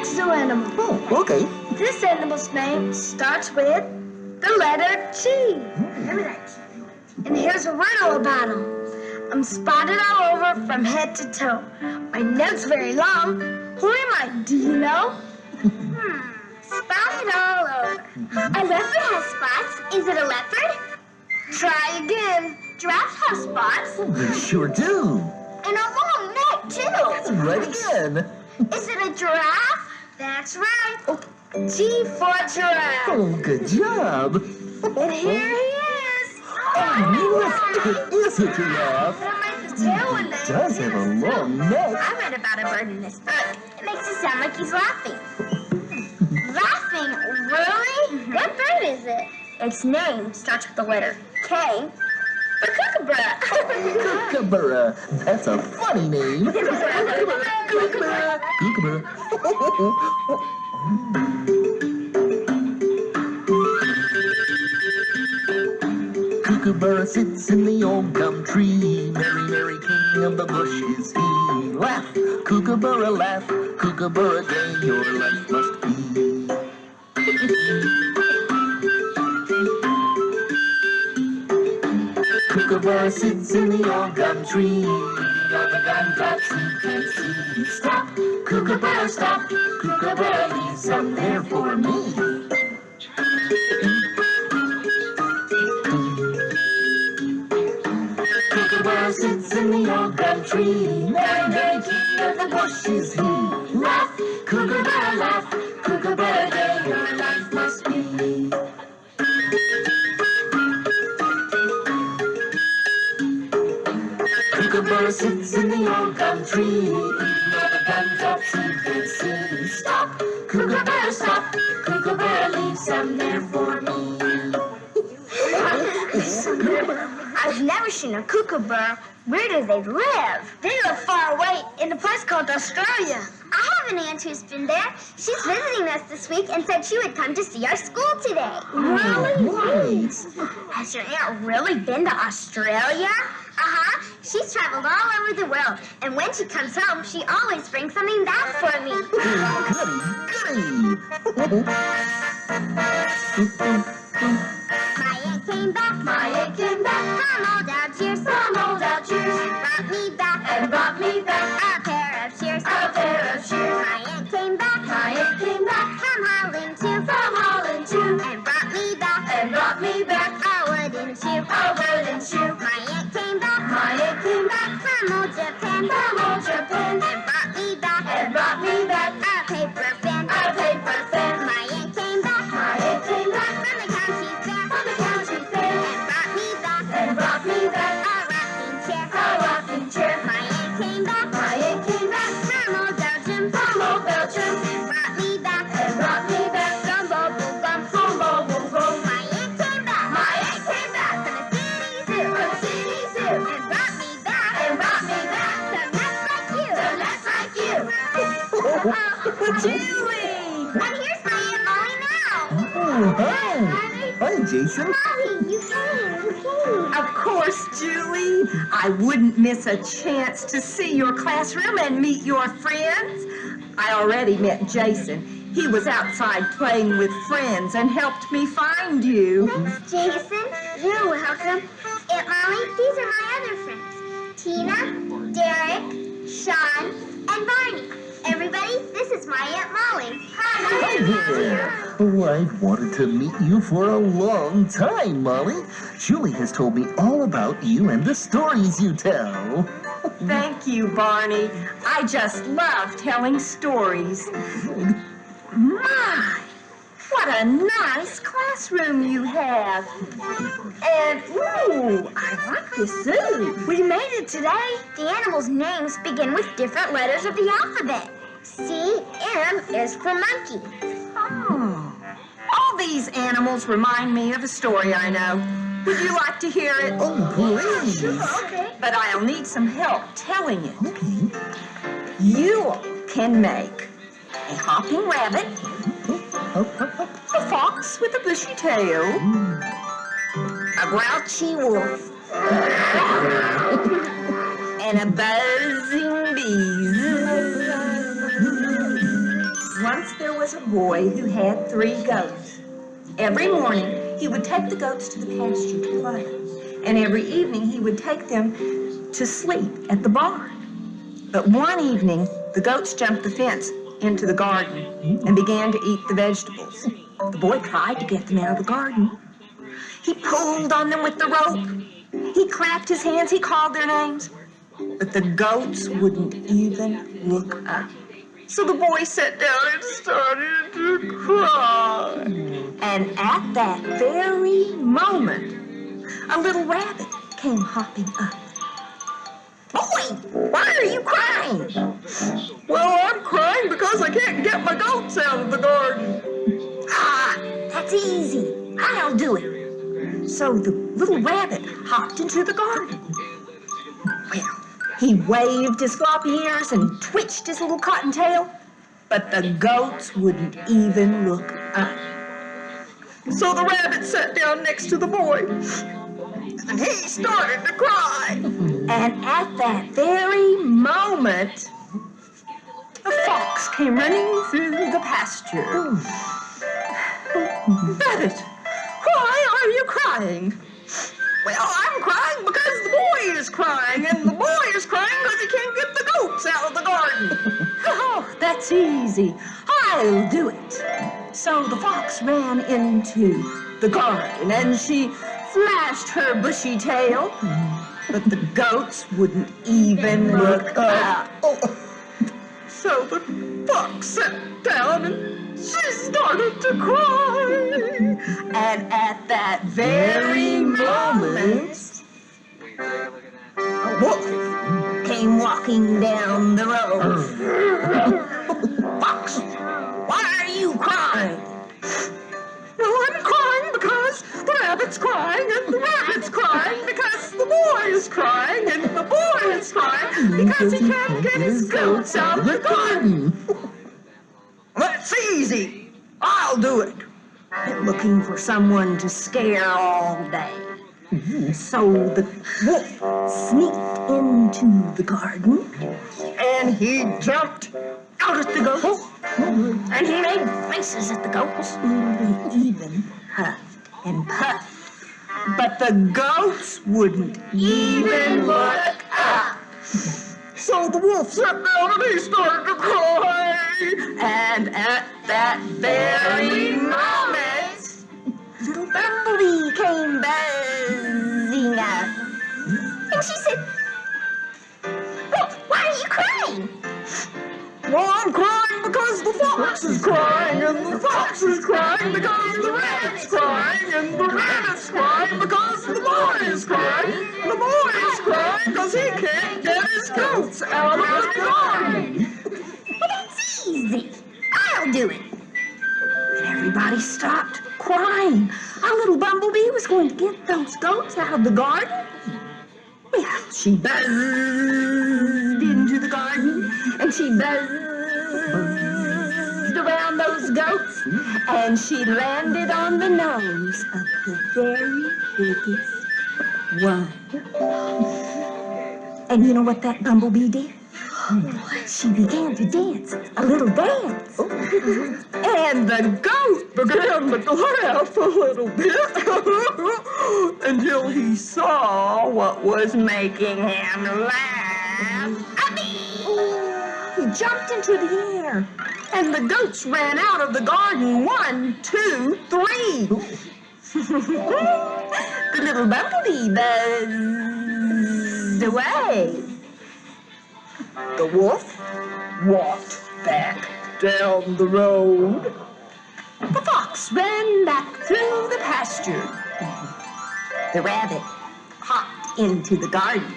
zoo animal. Oh, okay. This animal's name starts with the letter G. Remember that G. And here's a riddle about him. I'm spotted all over from head to toe. My neck's very long. Who am I? Do you know? Spotted all over. A leopard has spots. Is it a leopard? Try again. Giraffes have spots. They sure do. And a long neck, too. Right again. Is it a giraffe? That's right. G for giraffe. Oh, good job. And here he is. Yes, it is a giraffe. What makes his tail when they It does have a long neck. I read about a bird in this book. It makes it sound like he's laughing. Laughing? Really? What bird is it? Its name starts with the letter K for kookaburra. Kookaburra. That's a funny name. Kookaburra. Kookaburra. Kookaburra sits in the old gum tree. Merry, merry king of the bush is he. Laugh, kookaburra, laugh. Kookaburra gay, your life must be. Kookaburra sits in the old gum tree. All the gumdrops he can see. Stop, kookaburra, stop. Kookaburra, leave some there for me. Kookaburra sits in the old gum tree. Merry, merry king of the bush is he. Laugh, kookaburra, laugh. Kookaburra, gay, your life must be. Kookaburra sits in the old gum tree. Eating all the gumdrops he can see. Stop, kookaburra, stop. Kookaburra, leave some there for me. I've never seen a kookaburra. Where do they live? They live far away in a place called Australia. I have an aunt who's been there. She's visiting us this week and said she would come to see our school today. Really? Has your aunt really been to Australia? Uh-huh. She's traveled all over the world. And when she comes home, she always brings something back for me. Goody, My aunt came back. My aunt came back. From old Algiers. From old Algiers. And brought me back. And brought me back. A pair of shears. A pair of shears. My aunt came back. My aunt came back. From Holland too. From Holland too. And brought me back. And brought me back. A wooden shoe. A wooden shoe. My aunt came back. My aunt came back. From old Japan. From old Japan. And brought me back. And brought me back. A paper pen. A paper pen. My aunt came back. My aunt came back. From the county fair. From the county fair. And brought me back. And brought me back. A rocking chair. A rocking chair. My aunt came back. My aunt came back. From old Belgium. From old Belgium. And brought me back. And brought me back. Some bubble gum. Some bubble gum. My aunt came back. My aunt came back. From the city zoo. From the city zoo. And brought me back. And brought me back. Some nuts like you. Some nuts like you. Julie! And here's my Aunt Molly now. Oh, hi. Hi, Jason. Molly, you came. Of course, Julie. I wouldn't miss a chance to see your classroom and meet your friends. I already met Jason. He was outside playing with friends and helped me find you. Thanks, Jason. You're welcome. Aunt Molly, these are my other friends. Tina, Derek, Sean, and Barney. Everybody, this is my Aunt Molly. Hi there. Oh, I've wanted to meet you for a long time, Molly. Julie has told me all about you and the stories you tell. Thank you, Barney. I just love telling stories. My, what a nice classroom you have. And, ooh, I like this zoo. We made it today. The animals' names begin with different letters of the alphabet. C, M is for monkey. Oh. All these animals remind me of a story I know. Would you like to hear it? Oh, please. Okay. But I'll need some help telling it. Okay. You can make a hopping rabbit, a fox with a bushy tail, a grouchy wolf, and a buzzing bee. One Once there was a boy who had 3 goats. Every morning, he would take the goats to the pasture to play. And every evening, he would take them to sleep at the barn. But one evening, the goats jumped the fence into the garden and began to eat the vegetables. The boy tried to get them out of the garden. He pulled on them with the rope. He clapped his hands. He called their names. But the goats wouldn't even look up. So the boy sat down and started to cry. And at that very moment, a little rabbit came hopping up. Boy, why are you crying? Well, I'm crying because I can't get my goats out of the garden. Ah, that's easy. I'll do it. So the little rabbit hopped into the garden. Well, he waved his floppy ears and twitched his little cottontail, but the goats wouldn't even look up. So the rabbit sat down next to the boy, and he started to cry. And at that very moment, a fox came running through the pasture. Rabbit, why are you crying? Well, I'm crying because the boy is crying, and the boy is crying because he can't get the goats out of the garden. Oh, that's easy. I'll do it. So the fox ran into the garden, and she flashed her bushy tail, but the goats wouldn't even look up. So the fox sat down and she started to cry. And at that very moment, a wolf came walking down the road. Fox, why are you crying? Well, I'm crying because the rabbit's crying, and the rabbit's crying because the boy is crying, and the boy is crying because he can't get his goats out of the garden. That's easy. I'll do it. Been looking for someone to scare all day. So the wolf sneaked into the garden, And he jumped out at the goats, and he made faces at the goats. He even huffed and puffed, but the goats wouldn't even look up. So the wolf sat down and he started to cry. And at that very moment, little Bumblebee came buzzing up. And she said, "Well, why are you crying?" Well, I'm crying because the fox is crying, and the fox is crying because the rabbit's crying, and the rabbit's crying because the boy is crying, and the boy is crying because he can't get his goats out of the garden. Well, that's easy. I'll do it. And everybody stopped crying. Our little Bumblebee was going to get those goats out of the garden. Well, she buzzed into the garden, and she buzzed around those goats, and she landed on the nose of the very biggest one. And you know what that Bumblebee did? She began to dance, a little dance. And the goat began to laugh a little bit until he saw what was making him laugh. He jumped into the air, and the goats ran out of the garden. 1, 2, 3. The little Bumblebee buzzed away. The wolf walked back down the road. The fox ran back through the pasture. The rabbit hopped into the garden.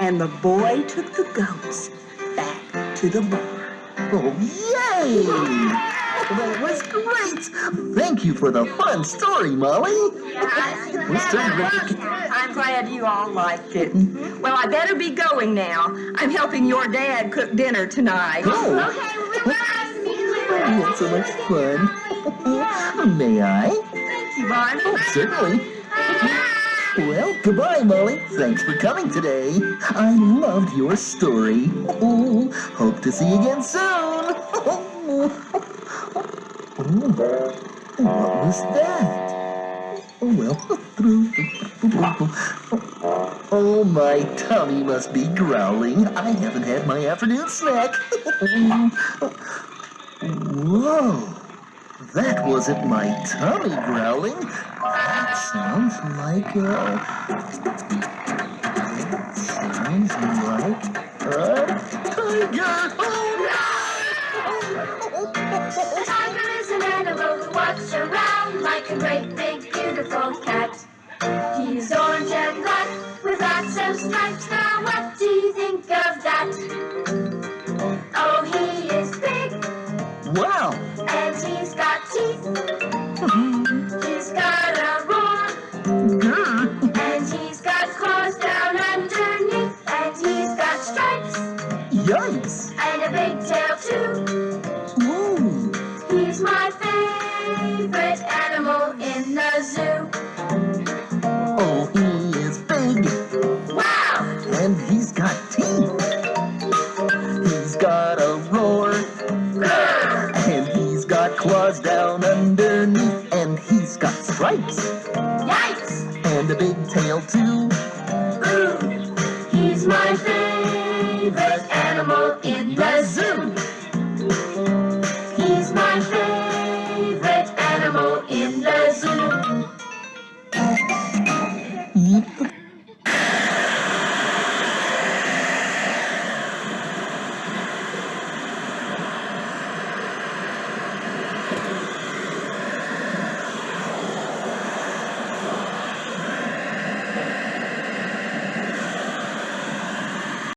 And the boy took the goats back to the barn. Oh, yay! That was great! Thank you for the fun story, Molly. We're still ready. I'm glad you all liked it. Well, I better be going now. I'm helping your dad cook dinner tonight. Oh, that's so much fun. May I? Thank you, Barney. Oh, certainly. Well, goodbye, Molly. Thanks for coming today. I loved your story. Oh, hope to see you again soon. What was that? Oh, well. Oh, my tummy must be growling. I haven't had my afternoon snack. Whoa. That wasn't my tummy growling. That sounds like a tiger. A tiger is an animal who walks around like a great big beautiful cat. He's orange and black with lots of stripes. Now what do you think of that? Oh, he is big Wow. and he's got teeth. He's got a roar Grr. and he's got claws down underneath and he's got stripes Yikes. and a big tail too. Ooh. He's my favorite animal in the zoo. Oh, he is big. Wow! And he's got teeth. He's got a roar. Grr! And he's got claws down underneath. And he's got stripes.